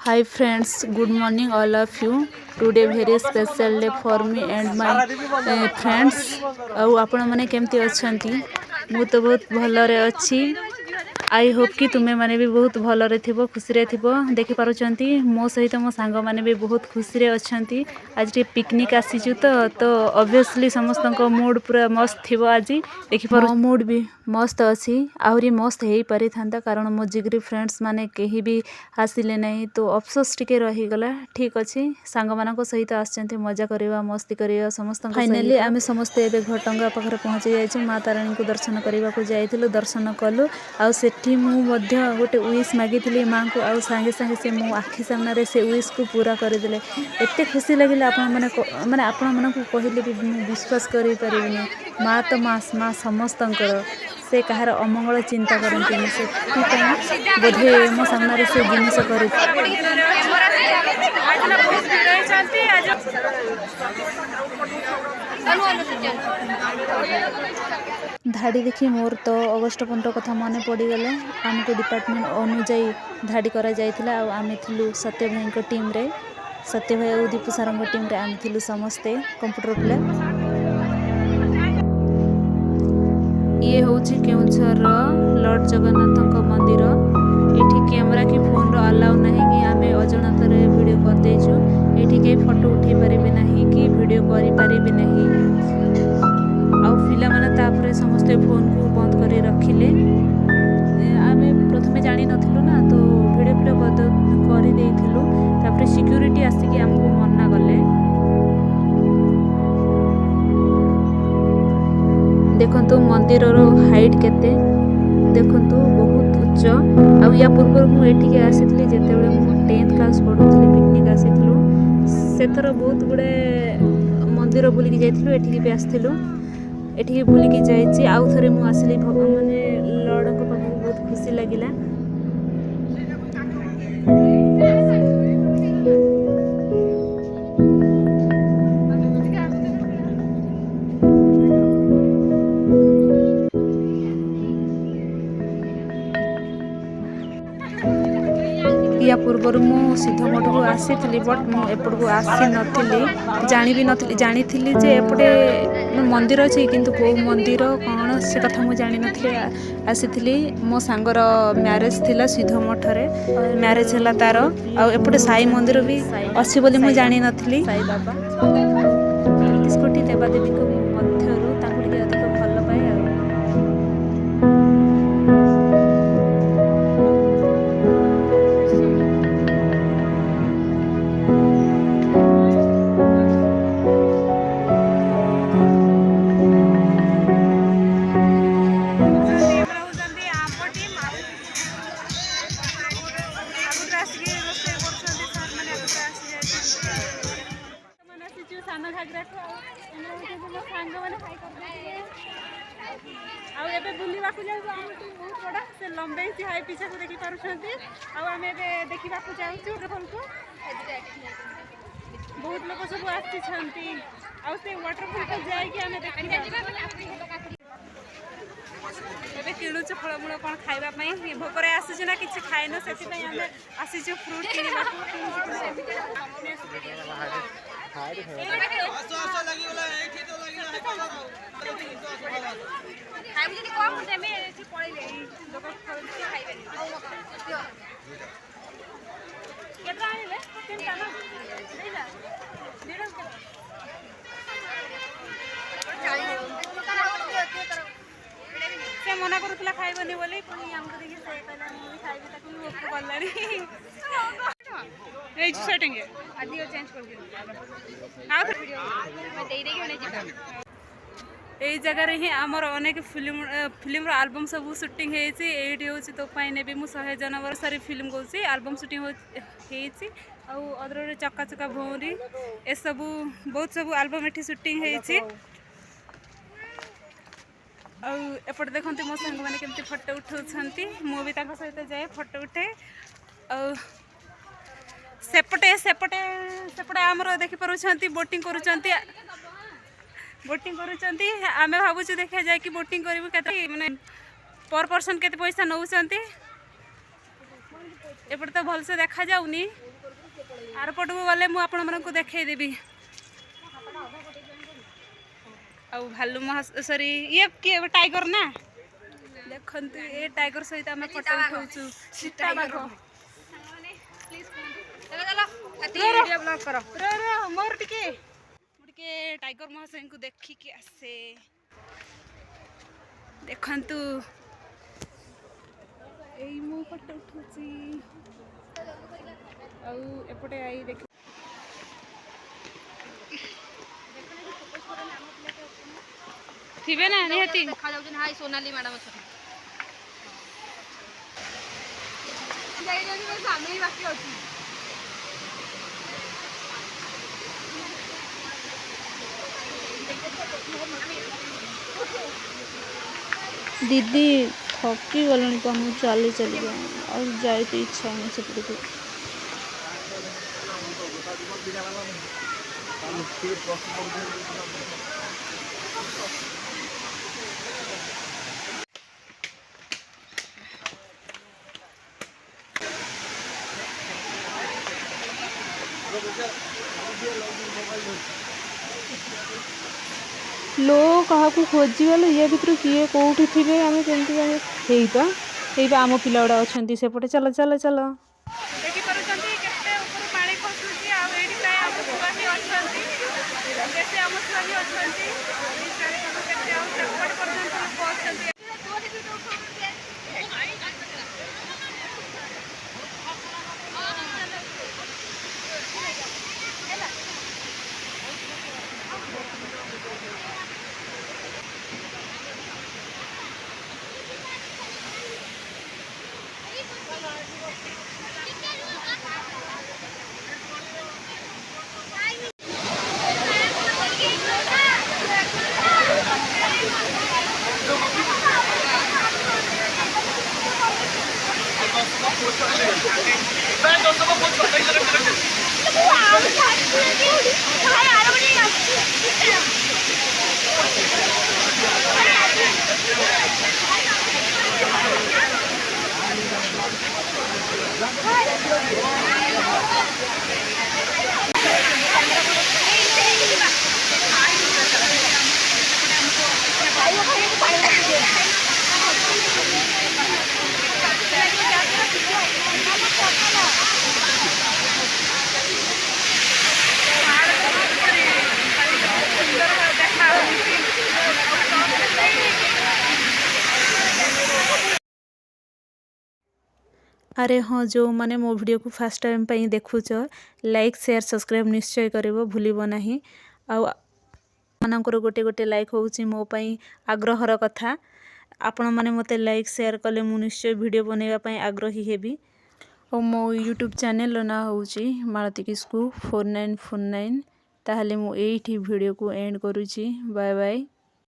Hi friends, good morning all of you. Today very special day for me and my friends. ଆଉ ଆପଣ ମାନେ କେମିତି ଅଛନ୍ତି? ମୁଁ ତ ବହୁତ ଭଲରେ ଅଛି। आई होप कि तुमे माने भी बहुत भलरे थिबो खुशी थिबो देखि पारुचंती मो सहित मो सांग माने भी बहुत खुशी रे अछंती। आज टे पिकनिक आसीचु तो ऑब्वियसली समस्त को मूड पूरा मस्त थिबो। आज देखि पारु मूड भी मस्त अछि आहुरी मस्त हेई पारि थांता कारण मो जिगरी फ्रेंड्स माने केही भी आसिले नहीं तो अफसोस टिके रही गला। ठीक अछि सांग मानको सहित आछंती मजा करबा मस्ती करबा समस्त। फाइनली आमे समस्त एबे घटंगा पाखरे पहुंची जायछु। माता रानी को दर्शन करबा को जायथिलु दर्शन कलु आ सेठी मु मध्य गोटे विश मागिथिली माँ को आउ संगे संगे से मो आखि सामने से विश को पूरा कर देले। एते खुशी लगिले आपण माने आपण मानकु कहिले भी विश्वास करि परिबिनी। माँ तो माँ समस्तंकर से कहार अमंगल चिंता करंती से बोधे मो सामने से जिनिस करि धाड़ी देखी मोर तो अगस्ट 15 कथा मन पड़गला। आमको डिपार्टमेंट अनुजाई धाड़ी करा जाइथिला आ आमे थिलु सत्य भाई को टीम रे सत्य भाई और दीपू सारंग टीम रे आमे थिलु समस्ते कंप्यूटर पिला। ये होची केउंझर लॉर्ड जगन्नाथ मंदिर। एठी कैमरा की फोन रो अलाउ नहीं कि आमे अजनत रे वीडियो कर देछु। एठी के फोटो उठे परिबे नहीं कि वीडियो करि परिबे नहीं। आ पिला माने तापरे समस्त फोन को बंद करी रखिले। आमे प्रथमे जानि नथिलु ना तो वीडियो बंद करी देइथिलु। तापरे सिक्योरिटी आसी कि हमको मना गले। देखंतु मंदिर रो हाइट केते देखंतु बहुत उच्च। आ या पूर्व मु एठी के आसीथली जेतेबेले मु 10th क्लास पढुथली पिकनिक आसीथलु। सेथर बहुत गुडे मंदिर बुली के जाइथिलु। एठी के भी आसीथिलु एठी बुली के जाइछि। आउ थरे मु आसली माने लॉर्ड को पाखु बहुत खुशी लागिला। या पूर्वर मु सिद्ध मठ को आसीथली बट मु एपट को आसी नथिली जानि भी नथिली जानिथिली जे एपटे मंदिर अछि किंतु को मंदिर कोन से कथा मु जानि नथिली। आसीथली मो सांगर मैरिज थिला सिद्ध मठ रे मैरिज हला तार आ एपटे साई मंदिर भी अछि बोली मु जानि नथिली। साई बाबा 31 कोटी देवा देवी को मध्यरु ताकु के अधिक भल पाए आ लंबे हाई पीछा को देखी पारुछंती आमे देखा जाऊँ वाटरफॉल को बहुत लोग सब आसी वाटरफॉल को जाइए आमे देखा किणुच फलमूल कौन खावाई भोकर आसुच ना कि खाएनु से आसीचु फ्रूट से मना करूला खाइबनी बोली पुणी आमको देखिए से कहला मु भी खाइबी ताकू भोक गलानी ए सेटिंग आदि चेंज कर दियो आ वीडियो मैं देई देके होने जा एई जगह रे ही हमर अनेक फिल्म रो एल्बम सब शूटिंग हेछि। एठी होछि तो पाई नेबे मु 100 जनवर सारी फिल्म कोछि एल्बम शूटिंग हेछि आ अदर रे चक्का चक्का भौरी ए सब बहुत सब एल्बम एठी शूटिंग हेछि। एपटे देखते मो सांग मैंने केमती फोटो उठाउछंती मु भी ताको सहित जाए फोटो उठे सेपटे सेपटे सेपटे आमर देखि पारुछंती बोटिंग करूछंती आमे भाबुछु देखा जाए कि बोटिंग करिवु केते माने पर पर्सन केते पैसा नउछंती एपटे तो भल से देखा जाउनी आर पटक गले मुझे देखदेवी भालू सॉरी ये किए टाइगर ना देखते ये टाइगर सहित आम फोटो उठाऊ सीता बाघ मोर टिके टाइगर महाशय को देखिकी आसे देखंतु एई मो फोटो उठुची एपटे आई देख थिबे ना निहाती देखा जाउछ हाय सोनाली मैडम अछि जाई जाई सामने ही बाकी अछि दीदी थकी गलनी तो मुझे चली चली और जाए तो इच्छा नहीं से लो क्या खोजल ये भर किए कौटी थे आम कमी आम पिला गुड़ा अच्छा सेपटे चल चल चल अरे हाँ जो माने मो वीडियो को फर्स्ट टाइम पे देखुच लाइक शेयर सब्सक्राइब निश्चय करिवो भूलिबो नाही मानकर गोटे गोटे लाइक होउची मो पई आग्रहर कथा आपण माने मते लाइक शेयर कले मु निश्चय वीडियो बनेबा पई आग्रही हेबी और मो यूट्यूब चैनल ना होउची मालती किस्कू 4949 ताहले मु एठी वीडियो को एंड करूची बाय बाय।